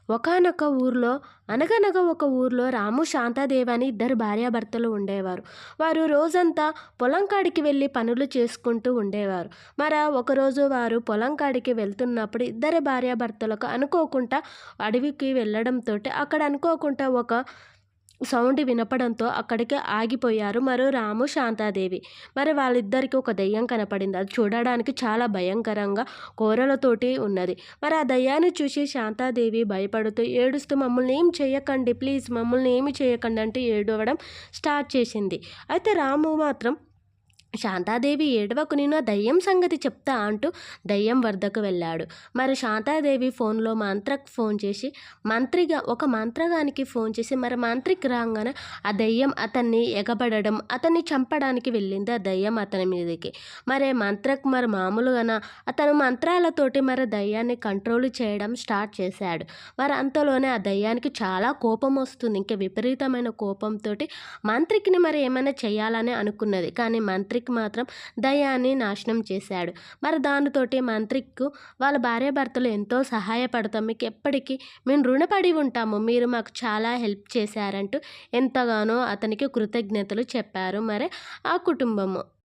ఒకానొక ఊర్లో అనగనగా ఒక ఊర్లో రాము, శాంతాదేవి అని ఇద్దరు భార్యాభర్తలు ఉండేవారు. వారు రోజంతా పొలం కాడికి వెళ్ళి పనులు చేసుకుంటూ ఉండేవారు. ఒకరోజు వారు పొలం కాడికి వెళ్తున్నప్పుడు ఇద్దరు భార్యాభర్తలకు అనుకోకుండా అడవికి వెళ్ళడంతోటి అక్కడ అనుకోకుండా ఒక సౌండ్ వినపడంతో అక్కడికే ఆగిపోయారు రాము, శాంతాదేవి. వాళ్ళిద్దరికీ ఒక దెయ్యం కనపడింది. అది చూడడానికి చాలా భయంకరంగా కోరలతోటి ఉన్నది. ఆ దయ్యాన్ని చూసి శాంతాదేవి భయపడుతూ, ఏడుస్తూ "మమ్మల్ని ఏం చేయకండి ప్లీజ్, మమ్మల్ని ఏమి చేయకండి" అంటూ ఏడవడం స్టార్ట్ చేసింది. అయితే రాము మాత్రం శాంతాదేవి ఏడవకు, నేను ఆ దయ్యం సంగతి చెప్తా అంటూ దయ్యం వద్దకు వెళ్ళాడు. శాంతాదేవి ఫోన్లో మంత్రకు ఫోన్ చేసి ఒక మంత్రగానికి ఫోన్ చేసి మంత్రికి రాగానే ఆ దయ్యం అతన్ని ఎగబడడం, అతన్ని చంపడానికి వెళ్ళింది ఆ దయ్యం అతని మీదకి. మంత్రకు మామూలుగాన అతను మంత్రాలతోటి దయ్యాన్ని కంట్రోల్ చేయడం స్టార్ట్ చేశాడు. అంతలోనే ఆ దయ్యానికి చాలా కోపం వస్తుంది. ఇంకా విపరీతమైన కోపంతోటి మంత్రికిని ఏమైనా చేయాలని అనుకున్నది. కానీ మంత్రికి మాత్రం దయ్యాన్ని నాశనం చేశాడు. దానితోటి మంత్రికి వాళ్ళ భార్యాభర్తలు ఎంతో సహాయపడతాం, మీకు ఎప్పటికీ మేము రుణపడి ఉంటాము, మీరు మాకు చాలా హెల్ప్ చేశారంటూ ఎంతగానో అతనికి కృతజ్ఞతలు చెప్పారు ఆ కుటుంబము.